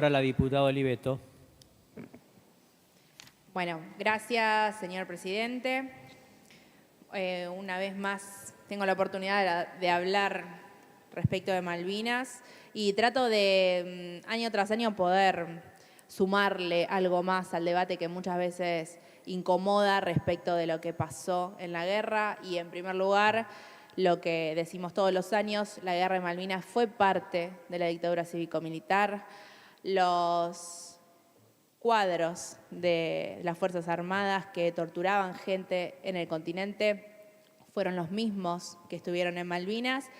Ahora la diputada Oliveto. Bueno, gracias, señor presidente. Una vez más tengo la oportunidad de hablar respecto de Malvinas y trato de año tras año poder sumarle algo más al debate que muchas veces incomoda respecto de lo que pasó en la guerra. Y en primer lugar, lo que decimos todos los años, la guerra de Malvinas fue parte de la dictadura cívico-militar. Los cuadros de las Fuerzas Armadas que torturaban gente en el continente fueron los mismos que estuvieron en Malvinas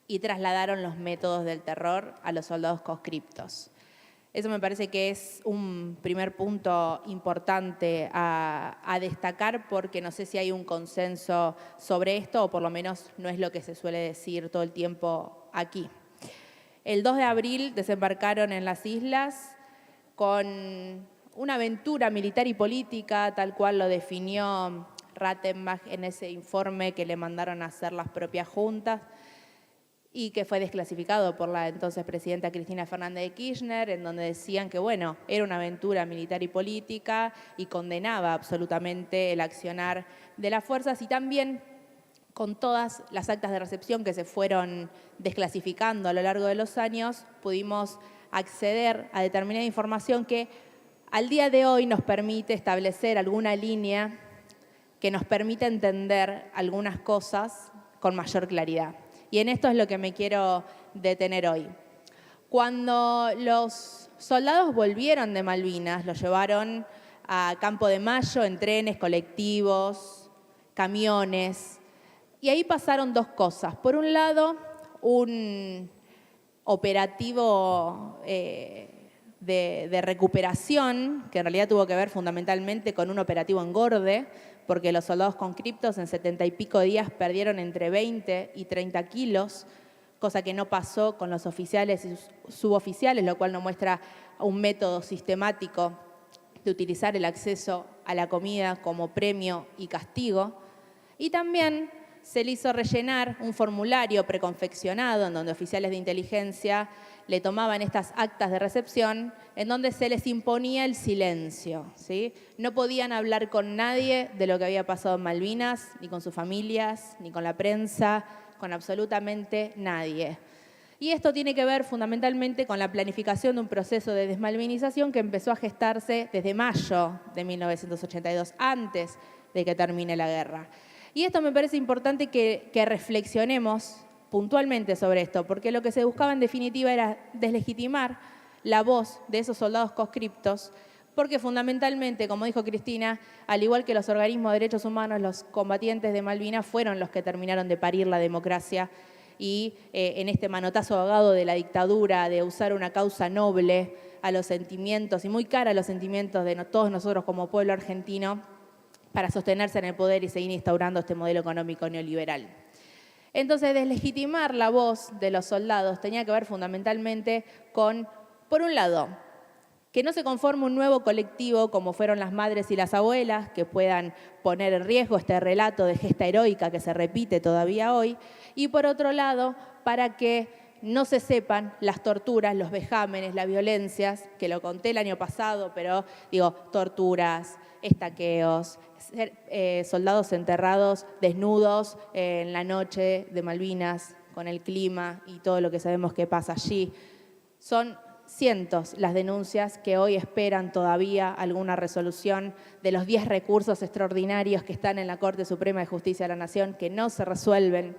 y trasladaron los métodos del terror a los soldados conscriptos. Eso me parece que es un primer punto importante a destacar, porque no sé si hay un consenso sobre esto, o por lo menos no es lo que se suele decir todo el tiempo aquí. El 2 de abril desembarcaron en las islas con una aventura militar y política, tal cual lo definió Rattenbach en ese informe que le mandaron a hacer las propias juntas y que fue desclasificado por la entonces presidenta Cristina Fernández de Kirchner, en donde decían que, bueno, era una aventura militar y política y condenaba absolutamente el accionar de las fuerzas, y también con todas las actas de recepción que se fueron desclasificando a lo largo de los años, pudimos acceder a determinada información que al día de hoy nos permite establecer alguna línea que nos permite entender algunas cosas con mayor claridad. Y en esto es lo que me quiero detener hoy. Cuando los soldados volvieron de Malvinas, los llevaron a Campo de Mayo en trenes, colectivos, camiones, y ahí pasaron dos cosas. Por un lado, un operativo de recuperación, que en realidad tuvo que ver fundamentalmente con un operativo engorde, porque los soldados conscriptos en 70 y pico días perdieron entre 20 y 30 kilos, cosa que no pasó con los oficiales y suboficiales, lo cual nos muestra un método sistemático de utilizar el acceso a la comida como premio y castigo. Y también se le hizo rellenar un formulario preconfeccionado en donde oficiales de inteligencia le tomaban estas actas de recepción, en donde se les imponía el silencio, ¿sí? No podían hablar con nadie de lo que había pasado en Malvinas, ni con sus familias, ni con la prensa, con absolutamente nadie. Y esto tiene que ver fundamentalmente con la planificación de un proceso de desmalvinización que empezó a gestarse desde mayo de 1982, antes de que termine la guerra. Y esto me parece importante que reflexionemos puntualmente sobre esto, porque lo que se buscaba en definitiva era deslegitimar la voz de esos soldados conscriptos, porque fundamentalmente, como dijo Cristina, al igual que los organismos de derechos humanos, los combatientes de Malvinas fueron los que terminaron de parir la democracia, y en este manotazo ahogado de la dictadura, de usar una causa noble a los sentimientos y muy cara a los sentimientos de todos nosotros como pueblo argentino, para sostenerse en el poder y seguir instaurando este modelo económico neoliberal. Entonces, deslegitimar la voz de los soldados tenía que ver fundamentalmente con, por un lado, que no se conforme un nuevo colectivo como fueron las madres y las abuelas, que puedan poner en riesgo este relato de gesta heroica que se repite todavía hoy, y por otro lado, para que no se sepan las torturas, los vejámenes, las violencias, que lo conté el año pasado, pero digo, torturas, estaqueos, soldados enterrados desnudos en la noche de Malvinas, con el clima y todo lo que sabemos que pasa allí. Son cientos las denuncias que hoy esperan todavía alguna resolución de los 10 recursos extraordinarios que están en la Corte Suprema de Justicia de la Nación, que no se resuelven,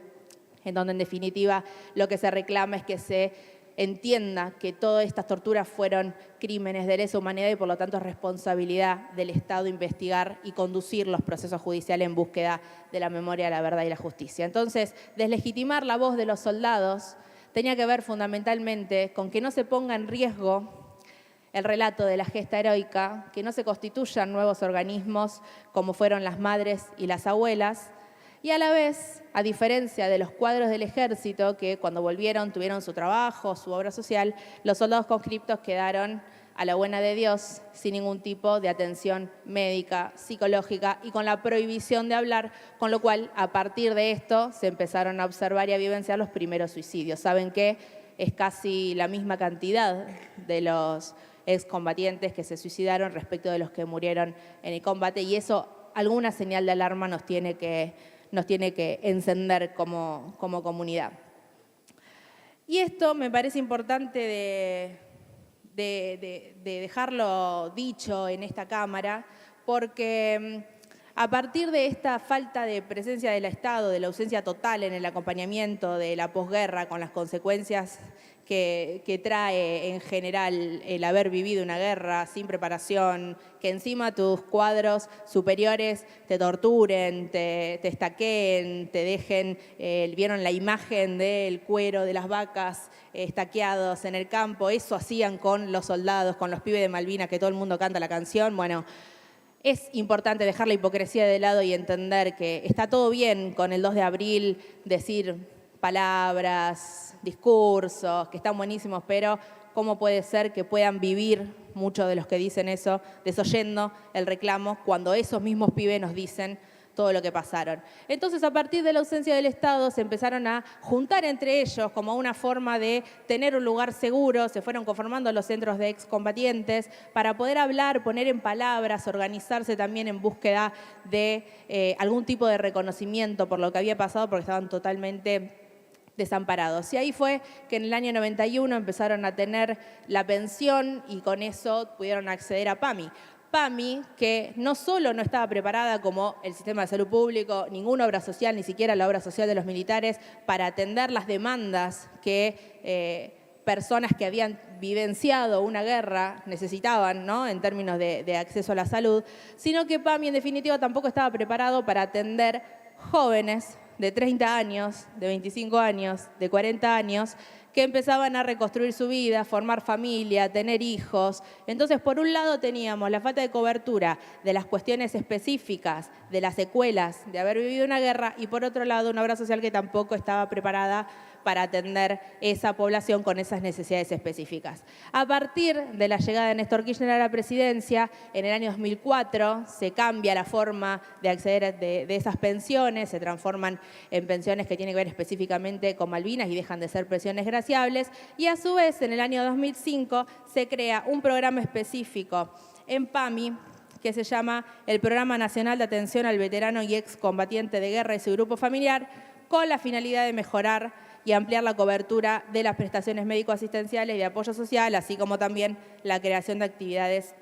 en donde en definitiva lo que se reclama es que se entienda que todas estas torturas fueron crímenes de lesa humanidad y por lo tanto es responsabilidad del Estado investigar y conducir los procesos judiciales en búsqueda de la memoria, la verdad y la justicia. Entonces, deslegitimar la voz de los soldados tenía que ver fundamentalmente con que no se ponga en riesgo el relato de la gesta heroica, que no se constituyan nuevos organismos como fueron las madres y las abuelas, y a la vez, a diferencia de los cuadros del ejército, que cuando volvieron tuvieron su trabajo, su obra social, los soldados conscriptos quedaron a la buena de Dios, sin ningún tipo de atención médica, psicológica y con la prohibición de hablar, con lo cual, a partir de esto, se empezaron a observar y a vivenciar los primeros suicidios. ¿Saben qué? es casi la misma cantidad de los excombatientes que se suicidaron respecto de los que murieron en el combate, y eso, alguna señal de alarma nos tiene que encender como comunidad. Y esto me parece importante de dejarlo dicho en esta Cámara, porque a partir de esta falta de presencia del Estado, de la ausencia total en el acompañamiento de la posguerra, con las consecuencias que trae en general el haber vivido una guerra sin preparación, que encima tus cuadros superiores te torturen, te estaqueen, te dejen, vieron la imagen del cuero de las vacas estaqueados en el campo, eso hacían con los soldados, con los pibes de Malvinas, que todo el mundo canta la canción. Bueno, es importante dejar la hipocresía de lado y entender que está todo bien con el 2 de abril decir palabras, discursos, que están buenísimos, pero ¿cómo puede ser que puedan vivir muchos de los que dicen eso desoyendo el reclamo cuando esos mismos pibes nos dicen todo lo que pasaron? Entonces, a partir de la ausencia del Estado, se empezaron a juntar entre ellos como una forma de tener un lugar seguro, se fueron conformando los centros de excombatientes para poder hablar, poner en palabras, organizarse también en búsqueda de algún tipo de reconocimiento por lo que había pasado, porque estaban totalmente desamparados. Y ahí fue que en el año 91 empezaron a tener la pensión y con eso pudieron acceder a PAMI. PAMI, que no solo no estaba preparada como el sistema de salud público, ninguna obra social, ni siquiera la obra social de los militares, para atender las demandas que personas que habían vivenciado una guerra necesitaban, ¿no?, en términos de acceso a la salud, sino que PAMI en definitiva tampoco estaba preparado para atender jóvenes de 30 años, de 25 años, de 40 años, que empezaban a reconstruir su vida, formar familia, tener hijos. Entonces, por un lado teníamos la falta de cobertura de las cuestiones específicas, de las secuelas de haber vivido una guerra, y por otro lado una obra social que tampoco estaba preparada para atender esa población con esas necesidades específicas. A partir de la llegada de Néstor Kirchner a la presidencia, en el año 2004, se cambia la forma de acceder de esas pensiones, se transforman en pensiones que tienen que ver específicamente con Malvinas y dejan de ser pensiones graciables, y a su vez, en el año 2005, se crea un programa específico en PAMI que se llama el Programa Nacional de Atención al Veterano y Excombatiente de Guerra y su Grupo Familiar, con la finalidad de mejorar y ampliar la cobertura de las prestaciones médico-asistenciales y de apoyo social, así como también la creación de actividades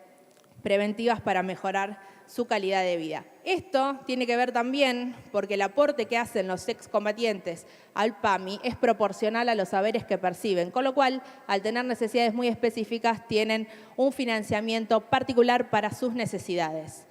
preventivas para mejorar su calidad de vida. Esto tiene que ver también porque el aporte que hacen los excombatientes al PAMI es proporcional a los saberes que perciben, con lo cual, al tener necesidades muy específicas, tienen un financiamiento particular para sus necesidades.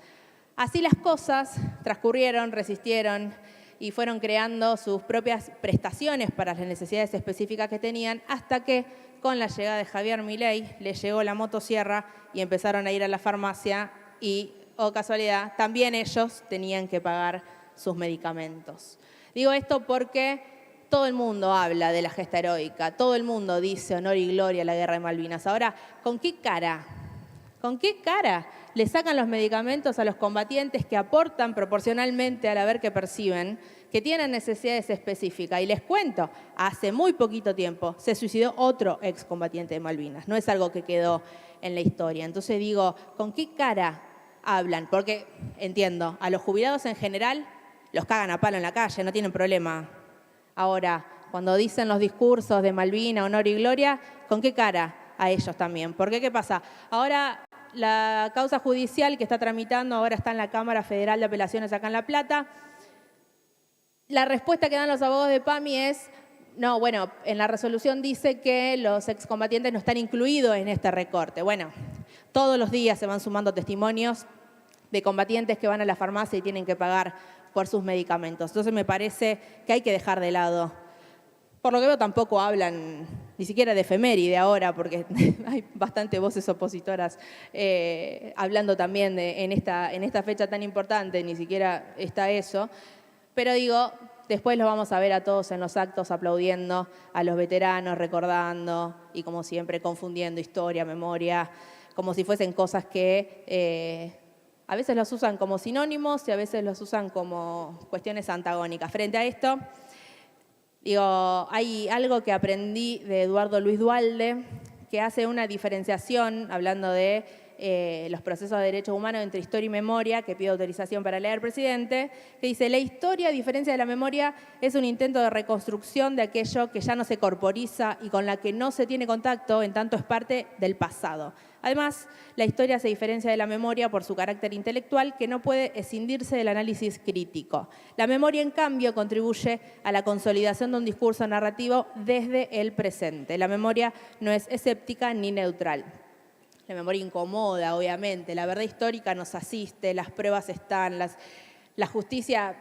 Así las cosas transcurrieron, resistieron y fueron creando sus propias prestaciones para las necesidades específicas que tenían, hasta que con la llegada de Javier Milei les llegó la motosierra y empezaron a ir a la farmacia y, oh casualidad, también ellos tenían que pagar sus medicamentos. Digo esto porque todo el mundo habla de la gesta heroica, todo el mundo dice honor y gloria a la guerra de Malvinas. Ahora, ¿con qué cara? ¿Con qué cara le sacan los medicamentos a los combatientes que aportan proporcionalmente al haber que perciben, que tienen necesidades específicas? Y les cuento, hace muy poquito tiempo se suicidó otro excombatiente de Malvinas. No es algo que quedó en la historia. Entonces digo, ¿con qué cara hablan? Porque entiendo, a los jubilados en general los cagan a palo en la calle, no tienen problema. Ahora, cuando dicen los discursos de Malvinas, honor y gloria, ¿con qué cara? A ellos también. Porque, ¿qué pasa? Ahora la causa judicial que está tramitando ahora está en la Cámara Federal de Apelaciones acá en La Plata. La respuesta que dan los abogados de PAMI es, no, bueno, en la resolución dice que los excombatientes no están incluidos en este recorte. Bueno, todos los días se van sumando testimonios de combatientes que van a la farmacia y tienen que pagar por sus medicamentos. Entonces me parece que hay que dejar de lado. Por lo que veo tampoco hablan ni siquiera de efeméride ahora, porque hay bastante voces opositoras hablando también en esta fecha tan importante, ni siquiera está eso. Pero digo, después los vamos a ver a todos en los actos aplaudiendo a los veteranos, recordando y como siempre confundiendo historia, memoria, como si fuesen cosas que a veces los usan como sinónimos y a veces los usan como cuestiones antagónicas. Frente a esto, Digo, hay algo que aprendí de Eduardo Luis Duhalde, que hace una diferenciación, hablando de los procesos de derechos humanos entre historia y memoria, que pide autorización para leer, presidente, que dice: la historia, a diferencia de la memoria, es un intento de reconstrucción de aquello que ya no se corporiza y con la que no se tiene contacto, en tanto es parte del pasado. Además, la historia se diferencia de la memoria por su carácter intelectual, que no puede escindirse del análisis crítico. La memoria, en cambio, contribuye a la consolidación de un discurso narrativo desde el presente. La memoria no es escéptica ni neutral. La memoria incomoda, obviamente. La verdad histórica nos asiste, las pruebas están, la justicia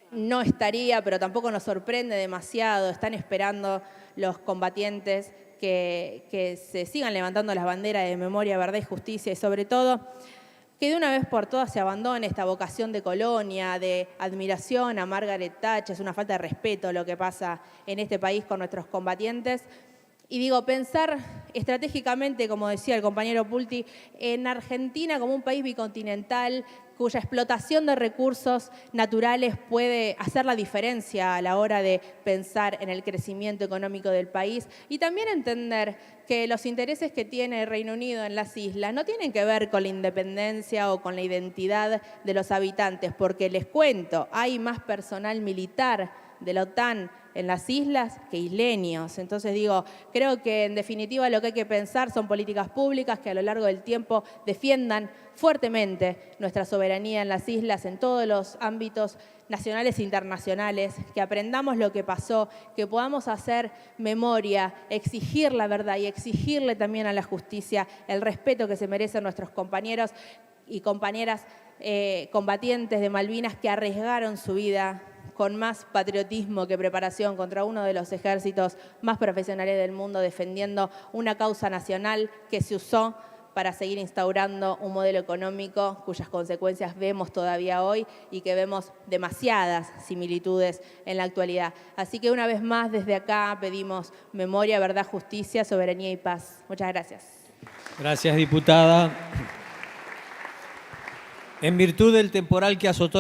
no estaría, pero tampoco nos sorprende demasiado. Están esperando los combatientes que se sigan levantando las banderas de memoria, verdad y justicia, y sobre todo que de una vez por todas se abandone esta vocación de colonia, de admiración a Margaret Thatcher. Es una falta de respeto lo que pasa en este país con nuestros combatientes. Y digo, pensar estratégicamente, como decía el compañero Pulti, en Argentina como un país bicontinental cuya explotación de recursos naturales puede hacer la diferencia a la hora de pensar en el crecimiento económico del país, y también entender que los intereses que tiene el Reino Unido en las islas no tienen que ver con la independencia o con la identidad de los habitantes, porque les cuento, hay más personal militar de la OTAN en las islas que isleños. Entonces digo, creo que en definitiva lo que hay que pensar son políticas públicas que a lo largo del tiempo defiendan fuertemente nuestra soberanía en las islas en todos los ámbitos nacionales e internacionales, que aprendamos lo que pasó, que podamos hacer memoria, exigir la verdad y exigirle también a la justicia el respeto que se merecen nuestros compañeros y compañeras combatientes de Malvinas que arriesgaron su vida con más patriotismo que preparación contra uno de los ejércitos más profesionales del mundo, defendiendo una causa nacional que se usó para seguir instaurando un modelo económico cuyas consecuencias vemos todavía hoy y que vemos demasiadas similitudes en la actualidad. Así que una vez más desde acá pedimos memoria, verdad, justicia, soberanía y paz. Muchas gracias. Gracias, diputada. En virtud del temporal que azotó